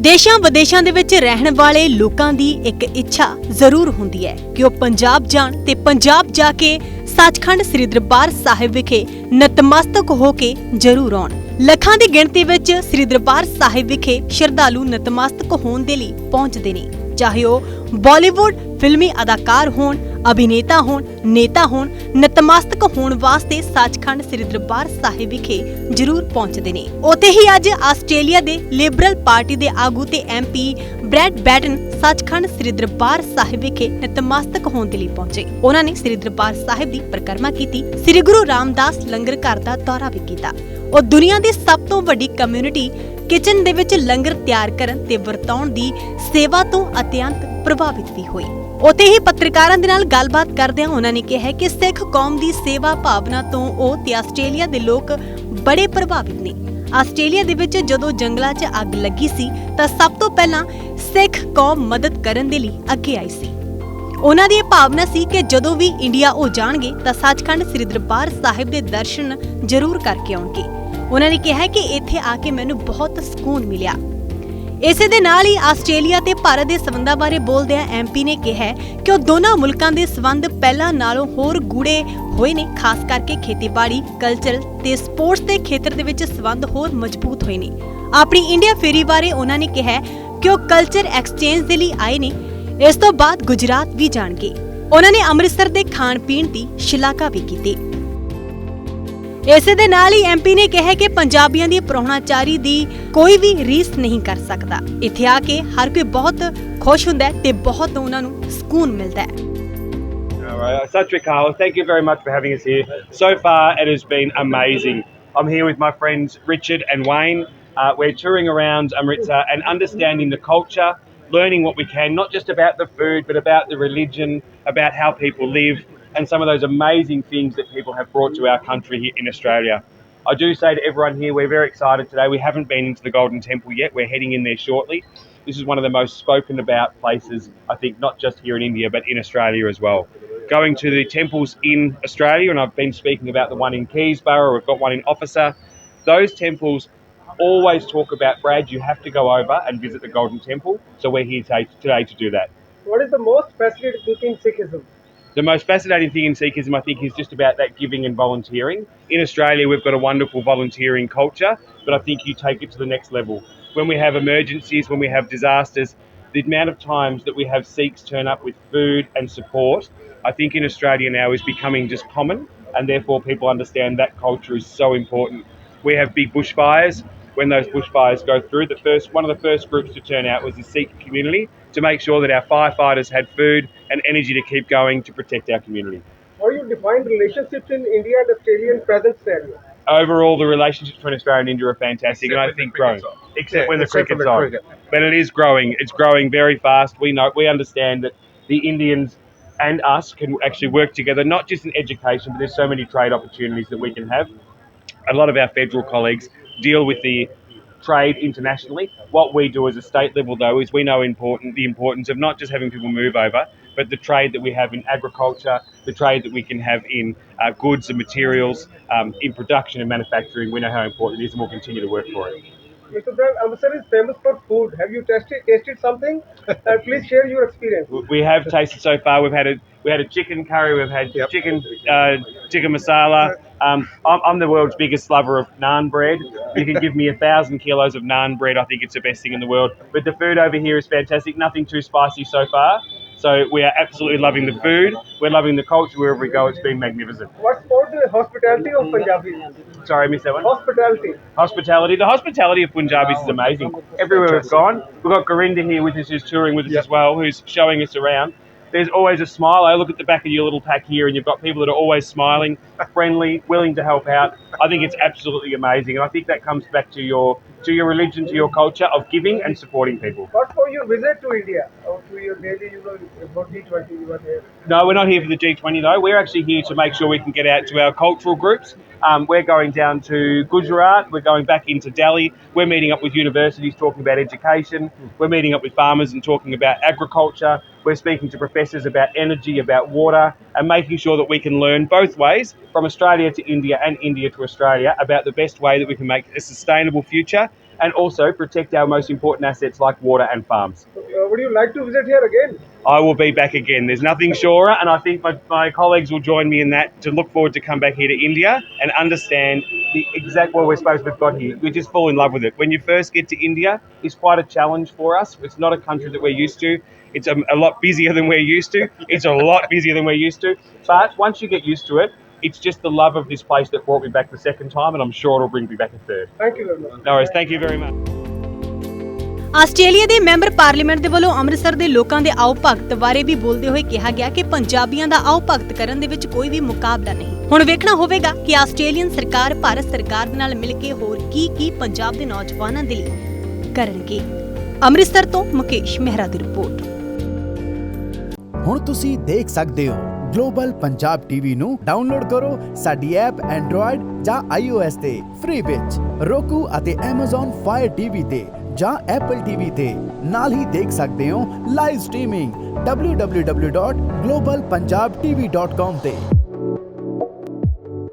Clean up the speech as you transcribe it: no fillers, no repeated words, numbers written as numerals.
ਦੇਸ਼ਾਂ ਵਿਦੇਸ਼ਾਂ ਦੇ ਵਿੱਚ ਰਹਿਣ ਵਾਲੇ ਲੋਕਾਂ ਦੀ ਇੱਕ ਇੱਛਾ ਜ਼ਰੂਰ ਹੁੰਦੀ ਹੈ ਕਿ ਉਹ ਪੰਜਾਬ ਜਾਣ ਤੇ ਪੰਜਾਬ ਜਾ ਕੇ ਸੱਚਖੰਡ ਸ੍ਰੀ ਦਰਬਾਰ ਸਾਹਿਬ ਵਿਖੇ ਨਤਮਸਤਕ ਹੋ ਕੇ ਜ਼ਰੂਰ ਆਉਣ। ਲੱਖਾਂ ਦੀ ਗਿਣਤੀ ਵਿੱਚ ਸ੍ਰੀ ਦਰਬਾਰ ਸਾਹਿਬ ਵਿਖੇ ਸ਼ਰਧਾਲੂ ਨਤਮਸਤਕ ਹੋਣ ਦੇ ਲਈ ਪਹੁੰਚਦੇ ਨੇ, ਚਾਹੇ ਉਹ ਬਾਲੀਵੁੱਡ ਫਿਲਮੀ ਅਦਾਕਾਰ ਹੋਣ, ਅਭਿਨੇਤਾ ਹੋਣ, ਨੇਤਾ ਹੋਣ। ਨਤਮਸਤਕ ਹੋਣ ਵਾਸਤੇ ਸੱਚਖੰਡ ਸ੍ਰੀ ਦਰਬਾਰ ਸਾਹਿਬ ਵਿਖੇ ਜ਼ਰੂਰ ਪਹੁੰਚਦੇ ਨੇ। ਉੱਥੇ ਹੀ ਅੱਜ ਆਸਟ੍ਰੇਲੀਆ ਦੇ ਲਿਬਰਲ ਪਾਰਟੀ ਦੇ ਆਗੂ ਤੇ MP ਬ੍ਰੈਡ ਬੈਟਨ ਸੱਚਖੰਡ ਸ੍ਰੀ ਦਰਬਾਰ ਸਾਹਿਬ ਵਿਖੇ ਨਤਮਸਤਕ ਹੋਣ ਦੇ ਲਈ ਪਹੁੰਚੇ। ਉਹਨਾਂ ਨੇ ਸ੍ਰੀ ਦਰਬਾਰ ਸਾਹਿਬ ਦੀ ਪਰਿਕਰਮਾ ਕੀਤੀ, ਸ੍ਰੀ ਗੁਰੂ ਰਾਮਦਾਸ ਲੰਗਰ ਘਰ ਦਾ ਦੌਰਾ ਵੀ ਕੀਤਾ। ਉਹ ਦੁਨੀਆ ਦੀ ਸਭ ਤੋਂ ਵੱਡੀ ਕਮਿਊਨਿਟੀ ਕਿਚਨ ਦੇ ਵਿੱਚ ਲੰਗਰ ਤਿਆਰ ਕਰਨ ਤੇ ਵਰਤਾਉਣ ਦੀ ਸੇਵਾ ਤੋਂ ਅਤਿਅੰਤ ਪ੍ਰਭਾਵਿਤ ਵੀ ਹੋਈ। ਉੱਥੇ ਹੀ ਪੱਤਰਕਾਰਾਂ ਦੇ ਨਾਲ ਗੱਲਬਾਤ ਕਰਦਿਆਂ ਉਹਨਾਂ ਨੇ ਕਿਹਾ ਕਿ ਸਿੱਖ ਕੌਮ ਦੀ ਸੇਵਾ ਭਾਵਨਾ ਤੋਂ ਉਹ ਤੇ ਆਸਟ੍ਰੇਲੀਆ ਦੇ ਲੋਕ ਬੜੇ ਪ੍ਰਭਾਵਿਤ ਨੇ। ਆਸਟ੍ਰੇਲੀਆ ਦੇ ਵਿੱਚ ਜਦੋਂ ਜੰਗਲਾਂ 'ਚ ਅੱਗ ਲੱਗੀ ਸੀ ਤਾਂ ਸਭ ਤੋਂ ਪਹਿਲਾਂ ਸਿੱਖ ਕੌਮ ਮਦਦ ਕਰਨ ਦੇ ਲਈ ਅੱਗੇ ਆਈ ਸੀ। ਉਹਨਾਂ ਦੀ ਇਹ ਭਾਵਨਾ ਸੀ ਕਿ ਜਦੋਂ ਵੀ ਇੰਡੀਆ ਉਹ ਜਾਣਗੇ ਤਾਂ ਸੱਚਖੰਡ ਸ੍ਰੀ ਦਰਬਾਰ ਸਾਹਿਬ ਦੇ ਦਰਸ਼ਨ ਜ਼ਰੂਰ ਕਰਕੇ ਆਉਣਗੇ। ਉਹਨਾਂ ਨੇ ਕਿਹਾ ਕਿ ਇੱਥੇ ਆ ਕੇ ਮੈਨੂੰ ਬਹੁਤ ਸਕੂਨ ਮਿਲਿਆ। ਇਸੇ ਦੇ ਨਾਲ ਹੀ ਆਸਟ੍ਰੇਲੀਆ ਤੇ ਭਾਰਤ ਦੇ ਸਬੰਧਾਂ ਬਾਰੇ ਬੋਲਦਿਆਂ MP ਨੇ ਕਿਹਾ ਕਿ ਉਹ ਦੋਨਾਂ ਮੁਲਕਾਂ ਦੇ ਸਬੰਧ ਪਹਿਲਾਂ ਨਾਲੋਂ ਹੋਰ ਗੂੜੇ ਹੋਏ ਨੇ। ਖਾਸ ਕਰਕੇ ਖੇਤੀਬਾੜੀ, ਕਲਚਰ ਤੇ ਸਪੋਰਟਸ ਦੇ ਖੇਤਰ ਦੇ ਵਿੱਚ ਸਬੰਧ ਹੋਰ ਮਜ਼ਬੂਤ ਹੋਏ ਨੇ। ਆਪਣੀ ਇੰਡੀਆ ਫੇਰੀ ਬਾਰੇ ਉਹਨਾਂ ਨੇ ਕਿਹਾ ਕਿ ਉਹ ਕਲਚਰ ਐਕਸਚੇਂਜ ਦੇ ਲਈ ਆਏ ਨੇ। ਇਸ ਤੋਂ ਬਾਅਦ ਗੁਜਰਾਤ ਵੀ ਜਾਣਗੇ। ਉਹਨਾਂ ਨੇ ਅੰਮ੍ਰਿਤਸਰ ਦੇ ਖਾਣ ਪੀਣ ਦੀ ਸ਼ਲਾਘਾ ਵੀ ਕੀਤੀ। ਇਸੇ ਦੇ ਨਾਲ ਹੀ MP ਨੇ ਕਿਹਾ ਕਿ ਪੰਜਾਬੀਆਂ ਦੀ ਪ੍ਰਾਹੁਣਾਚਾਰੀ ਦੀ ਕੋਈ ਵੀ ਰੀਸ ਨਹੀਂ ਕਰ ਸਕਦਾ। ਇੱਥੇ ਆ ਕੇ ਹਰ ਕੋਈ ਬਹੁਤ ਖੁਸ਼ ਹੁੰਦਾ ਹੈ ਤੇ ਬਹੁਤ ਉਹਨਾਂ ਨੂੰ ਸਕੂਨ ਮਿਲਦਾ ਹੈ। Sat Sri Akal, thank you very much for having us here. So far it has been amazing. I'm here with my friends Richard and Wayne. We're touring around Amritsar and understanding the culture, learning what we can, not just about the food but about the religion, about how people live, and some of those amazing things that people have brought to our country here in Australia. I do say to everyone here, we're very excited today. We haven't been into the Golden Temple yet. We're heading in there shortly. This is one of the most spoken about places, I think, not just here in India, but in Australia as well. Going to the temples in Australia, and I've been speaking about the one in Keysborough, we've got one in Officer. Those temples always talk about, Brad, you have to go over and visit the Golden Temple. So we're here today to do that. What is the most fascinating thing in Sikhism? The most fascinating thing in Sikhism, I think, is just about that giving and volunteering. In Australia, we've got a wonderful volunteering culture, but I think you take it to the next level. When we have emergencies, when we have disasters, the amount of times that we have Sikhs turn up with food and support, I think in Australia now is becoming just common, and therefore people understand that culture is so important. We have big bushfires. When those bushfires go through, one of the first groups to turn out was the Sikh community to make sure that our firefighters had food and energy to keep going to protect our community. How do you define relationships in India and Australia in present scenario? Overall, the relationships between Australia and India are fantastic, and I think growing. Except when the cricket's on. But it is growing. It's growing very fast. We understand that the Indians and us can actually work together, not just in education, but there's so many trade opportunities that we can have. A lot of our federal colleagues deal with the trade internationally. What we do as a state level, though, is we know the importance of not just having people move over, but the trade that we have in agriculture, the trade that we can have in goods and materials, in production and manufacturing. We know how important it is, and we'll continue to work for it. Mr. Brad, Amritsar is famous for food. Have you tasted something? Please share your experience. We have tasted so far. We had a chicken curry. We've had chicken masala. I'm the world's biggest lover of naan bread. You can give me 1,000 kilos of naan bread. I think it's the best thing in the world. But the food over here is fantastic. Nothing too spicy so far. So we are absolutely loving the food. We're loving the culture wherever we go. It's been magnificent. What's about the hospitality of Punjabis? Sorry, I missed that one. Hospitality. Hospitality. The hospitality of Punjabis is amazing. Everywhere we've gone, we've got Garinda here with us, who's touring with us as well, who's showing us around. There's always a smile. I look at the back of your little pack here, and you've got people that are always smiling, friendly, willing to help out. I think it's absolutely amazing, and I think that comes back to your religion, to your culture of giving and supporting people. What for your visit to India or to your daily, about G20? You were here. No, we're not here for the G20 though. We're actually here to make sure we can get out to our cultural groups. We're going down to Gujarat. We're going back into Delhi. We're meeting up with universities talking about education. We're meeting up with farmers and talking about agriculture. We're speaking to professors about energy, about water, and making sure that we can learn both ways, from Australia to India and India to Australia, about the best way that we can make a sustainable future and also protect our most important assets like water and farms. Would you like to visit here again? I will be back again. There's nothing surer, and I think my colleagues will join me in that, to look forward to come back here to India and understand the exact what we're supposed to have got here. We just fall in love with it. When you first get to India, it's quite a challenge for us. It's not a country that we're used to. It's a lot busier than we're used to. It's a lot busier than we're used to. But once you get used to it, it's just the love of this place that brought me back the second time, and I'm sure it'll bring me back a third. Thank you very much. No worries. Thank you very much. Australia ਦੇ member parliament ਦੇ ਵੱਲੋਂ ਅੰਮ੍ਰਿਤਸਰ ਦੇ ਲੋਕਾਂ ਦੇ ਆਓ ਭਗਤ ਬਾਰੇ ਵੀ ਬੋਲਦੇ ਹੋਏ ਕਿਹਾ ਗਿਆ ਕਿ ਪੰਜਾਬੀਆਂ ਦਾ ਆਓ ਭਗਤ ਕਰਨ ਦੇ ਵਿੱਚ ਕੋਈ ਵੀ ਮੁਕਾਬਲਾ ਨਹੀਂ। ਹੁਣ ਵੇਖਣਾ ਹੋਵੇਗਾ ਕਿ ਆਸਟ੍ਰੇਲੀਅਨ ਸਰਕਾਰ ਭਾਰਤ ਸਰਕਾਰ ਦੇ ਨਾਲ ਮਿਲ ਕੇ ਹੋਰ ਕੀ ਪੰਜਾਬ ਦੇ ਨੌਜਵਾਨਾਂ ਦੇ ਲਈ ਕਰਨਗੇ। ਅੰਮ੍ਰਿਤਸਰ ਤੋਂ ਮੁਕੇਸ਼ ਮਹਿਰਾ ਦੀ ਰਿਪੋਰਟ। ਹੁਣ ਤੁਸੀਂ ਦੇਖ ਸਕਦੇ ਹੋ ਗਲੋਬਲ ਪੰਜਾਬ ਟੀਵੀ ਨੂੰ ਡਾਊਨਲੋਡ ਕਰੋ ਸਾਡੀ ਐਪ ਐਂਡਰੋਇਡ ਜਾਂ iOS ਤੇ ਫ੍ਰੀ ਵਿੱਚ, roku ਅਤੇ Amazon Fire TV ਤੇ ਜਾਂ Apple TV ਤੇ। ਨਾਲ ਹੀ ਦੇਖ ਸਕਦੇ ਹੋ ਲਾਈਵ ਸਟ੍ਰੀਮਿੰਗ www.globalpunjabtv.com ਤੇ।